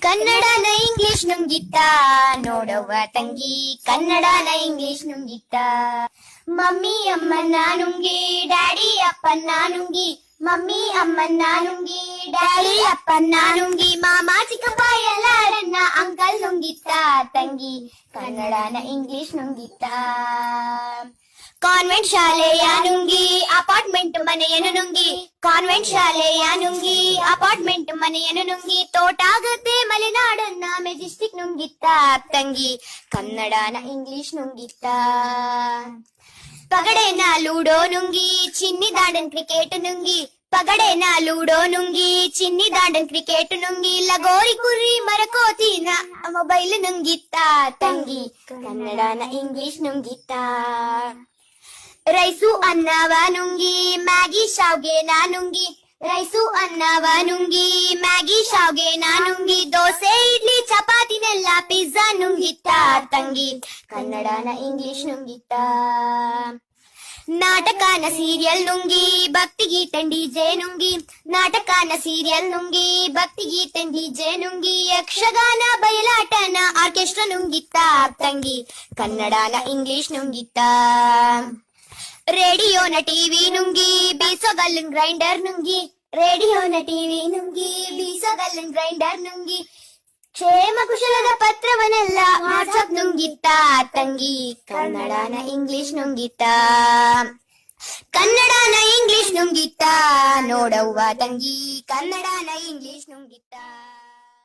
ಕನ್ನಡನ ಇಂಗ್ಲಿಷ್ ನುಂಗಿತ್ತ ನೋಡವ್ವ ತಂಗಿ, ಕನ್ನಡನ ಇಂಗ್ಲಿಷ್ ನುಂಗಿತ್ತ. ಮಮ್ಮಿ ಅಮ್ಮನ್ನ ನುಂಗಿ ಡ್ಯಾಡಿ ಅಪ್ಪನ್ನ ನುಂಗಿ, ಮಮ್ಮಿ ಅಮ್ಮನ್ನ ನುಂಗಿ ಡ್ಯಾಡಿ ಅಪ್ಪನ್ನ ನುಂಗಿ, ಮಾಮ ಚಿಕ್ಕಪ್ಪ ಎಲ್ಲಾರನ್ನ ಅಂಕಲ್ ನುಂಗಿತ್ತ ತಂಗಿ, ಕನ್ನಡನ ಇಂಗ್ಲಿಷ್ ನುಂಗಿತ್ತ. ಕಾನ್ವೆಂಟ್ ಶಾಲೆಯ ನುಂಗಿ ಅಪಾರ್ಟ್ಮೆಂಟ್ ಮನೆಯನ್ನು ನುಂಗಿ, ಕಾನ್ವೆಂಟ್ ಶಾಲೆಯ ನುಂಗಿ ಅಪಾರ್ಟ್ಮೆಂಟ್ ಮನೆಯನ್ನು ನುಂಗಿ, ತೋಟ ಗದ್ದೆ ಮಲೆನಾಡನ್ನ ಮೆಜೆಸ್ಟಿಕ್ ನುಂಗಿತ್ತ ತಂಗಿ, ಕನ್ನಡನ ಇಂಗ್ಲಿಷ್ ನುಂಗಿತ್ತ. ಪಗಡೆನ ಲೂಡೋ ನುಂಗಿ ಚಿನ್ನಿ ದಾಂಡನ್ ಕ್ರಿಕೆಟ್ ನುಂಗಿ, ಪಗಡೆನ ಲೂಡೋ ನುಂಗಿ ಚಿನ್ನಿ ದಾಂಡನ್ ಕ್ರಿಕೆಟ್ ನುಂಗಿ, ಲಗೋರಿ ಕುರಿ ಮರಕೋತಿನ ಮೊಬೈಲ್ ನುಂಗಿತ್ತ ತಂಗಿ, ಕನ್ನಡನ ಇಂಗ್ಲಿಷ್ ನುಂಗಿತ್ತ. ರೈಸು ಅನ್ನವ ನುಂಗಿ ಮ್ಯಾಗಿ ಶಾವ್ಗೆನ ನುಂಗಿ, ರೈಸು ಅನ್ನವ ನುಂಗಿ ಮ್ಯಾಗಿ ಶಾವ್ಗೆನ ನುಂಗಿ, ದೋಸೆ ಇಡ್ಲಿ ಚಪಾತಿನೆಲ್ಲ ಪಿಜ್ಜಾ ನುಂಗಿತ್ತ ತಂಗಿ, ಕನ್ನಡನ ಇಂಗ್ಲಿಷ್ ನುಂಗಿತ್ತ. ನಾಟಕನ ಸೀರಿಯಲ್ ನುಂಗಿ ಭಕ್ತಿಗೀತೆ ಡಿಜೆ ನುಂಗಿ, ನಾಟಕನ ಸೀರಿಯಲ್ ನುಂಗಿ ಭಕ್ತಿಗೀತೆ ಡಿಜೆ ನುಂಗಿ, ಯಕ್ಷಗಾನ ಬಯಲಾಟನ ಆರ್ಕೆಸ್ಟ್ರಾ ನುಂಗಿತ್ತ ತಂಗಿ, ಕನ್ನಡನ ಇಂಗ್ಲಿಷ್ ನುಂಗಿತ್ತ. ರೇಡಿಯೋನ ಟಿವಿ ನುಂಗಿ ಬೀಸೋಗಲ್ಲಿನ ಗ್ರೈಂಡರ್ ನುಂಗಿ, ರೇಡಿಯೋನ ಟಿವಿ ನುಂಗಿ ಬೀಸೋಗಲ್ಲಿನ ಗ್ರೈಂಡರ್ ನುಂಗಿ, ಕ್ಷೇಮ ಕುಶಲದ ಪತ್ರವನ್ನೆಲ್ಲ ವಾಟ್ಸಪ್ ನುಂಗಿತ್ತ ತಂಗಿ, ಕನ್ನಡನ ಇಂಗ್ಲಿಷ್ ನುಂಗಿತ್ತ. ಕನ್ನಡನ ಇಂಗ್ಲಿಷ್ ನುಂಗಿತ್ತ ನೋಡವ್ವ ತಂಗಿ, ಕನ್ನಡನ ಇಂಗ್ಲಿಷ್ ನುಂಗಿತ್ತ.